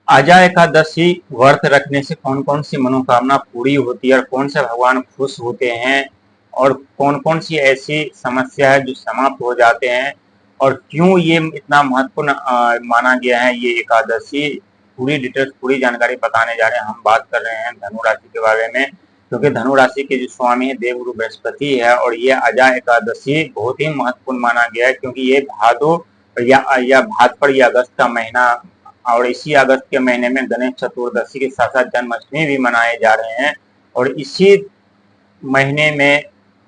आजा एकादशी व्रत रखने से कौन कौन सी मनोकामना पूरी होती है और कौन से भगवान खुश होते हैं और कौन कौन सी ऐसी समस्या है जो समाप्त हो जाते हैं और क्यों ये इतना महत्वपूर्ण माना गया है ये एकादशी। पूरी डिटेल्स पूरी जानकारी बताने जा रहे हैं। हम बात कर रहे हैं धनु राशि के बारे में, क्योंकि धनु राशि के जो स्वामी है देवगुरु बृहस्पति है और ये अजा एकादशी बहुत ही महत्वपूर्ण माना गया है, क्योंकि ये भादो या भाद्रपद या अगस्त का महीना और इसी अगस्त के महीने में गणेश चतुर्दशी के साथ साथ जन्माष्टमी भी मनाए जा रहे हैं। और इसी महीने में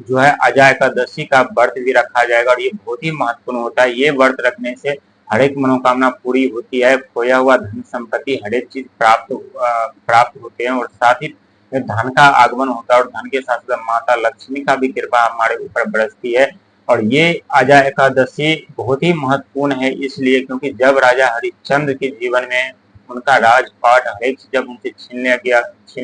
जो है अजा एकादशी का व्रत भी रखा जाएगा और ये बहुत ही महत्वपूर्ण होता है। ये व्रत रखने से हर एक मनोकामना पूरी होती है, खोया हुआ धन संपत्ति हर एक चीज प्राप्त होते हैं और साथ ही धन का आगमन होता है और धन के साथ साथ माता लक्ष्मी का भी कृपा हमारे ऊपर बरसती है। और ये आजा एकादशी बहुत ही महत्वपूर्ण है इसलिए क्योंकि जब राजा हरिश्चंद्र के जीवन में उनका राजपाट हर एक जब उनसे छीन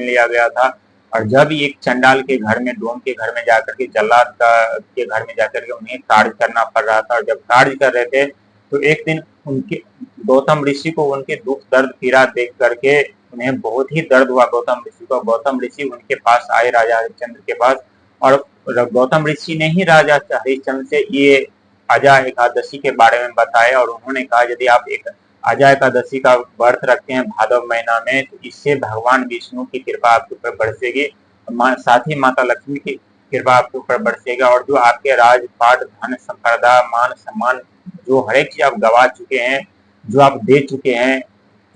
लिया गया था और जब एक चंडाल के घर में डोम के घर में जाकर के जल्लाद के घर में जाकर के उन्हें कार्य करना पड़ रहा था और जब कार्य कर रहे थे तो एक दिन उनके गौतम ऋषि को उनके दुख दर्द पीड़ा देख करके उन्हें बहुत ही दर्द हुआ गौतम ऋषि को। गौतम ऋषि उनके पास आए राजा हरिश्चंद्र के पास और गौतम ऋषि ने ही राजा हरिश्चंद्र से ये आजा एकादशी के बारे में बताया और उन्होंने कहा यदि आप एक आजा एकादशी का व्रत रखते हैं भादव महीना में तो इससे भगवान विष्णु की कृपा आपके ऊपर बरसेगी, साथ ही माता लक्ष्मी की कृपा आपके ऊपर बरसेगा और जो आपके राजपाट धन संपदा मान सम्मान जो हर एक चीज आप गवा चुके हैं जो आप दे चुके हैं,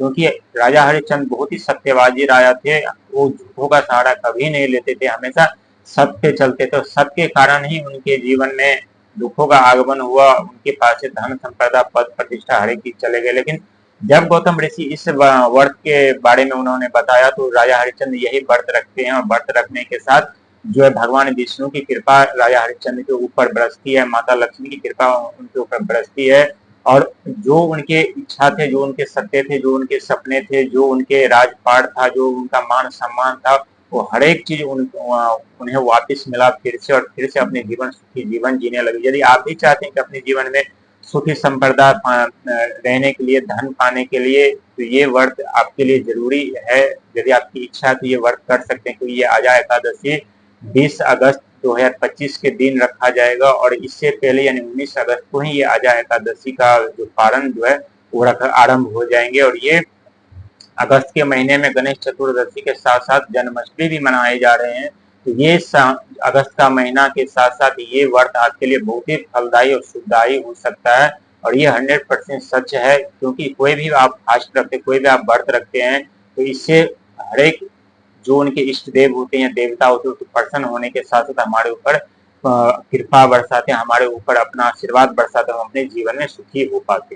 क्योंकि राजा हरिश्चंद्र बहुत ही सत्यवादी राजा थे। वो झूठों का सहारा कभी नहीं लेते थे, हमेशा सत्य चलते थे। सत्य के कारण ही उनके जीवन में दुखों का आगमन हुआ, उनके पास से धन संपदा पद प्रतिष्ठा हर एक चीज चले गए। लेकिन जब गौतम ऋषि इस व्रत के बारे में उन्होंने बताया तो राजा हरिश्चंद्र यही व्रत रखते हैं और व्रत रखने के साथ जो है भगवान विष्णु की कृपा राजा हरिश्चंद्र के ऊपर बरसती है, माता लक्ष्मी की कृपा उनके ऊपर बरसती है और जो उनके इच्छा थे, जो उनके सत्य थे, जो उनके सपने थे, जो उनके राजपाट था, जो उनका मान सम्मान था, वो हर एक चीज उन्हें वापस मिला फिर से और फिर से अपने जीवन सुखी जीवन जीने लगे। यदि आप भी चाहते हैं कि अपने जीवन में सुखी संपदा रहने के लिए धन पाने के लिए तो ये व्रत आपके लिए जरूरी है। यदि आपकी इच्छा है तो ये व्रत कर सकते हैं, क्योंकि ये आजा एकादशी 20 अगस्त 2025 के दिन रखा जाएगा और इससे पहले यानी 19 अगस्त को ही ये आजा एकादशी का जो पारण जो है वो आरंभ हो जाएंगे। और ये अगस्त के महीने में गणेश चतुर्दशी के साथ साथ जन्माष्टमी भी मनाए जा रहे हैं। तो ये अगस्त का महीना के साथ साथ ये व्रत आपके लिए बहुत ही फलदायी और सुखदायी हो सकता है और ये 100% सच है, क्योंकि कोई भी आप फास्ट रखते कोई भी आप व्रत रखते हैं तो इससे हर एक जो उनके इष्ट देव होते हैं देवता होते हैं तो प्रसन्न होने के साथ साथ हमारे ऊपर कृपा बरसाते हैं, हमारे ऊपर अपना आशीर्वाद बरसाते हैं, हम अपने जीवन में सुखी हो पाते हैं।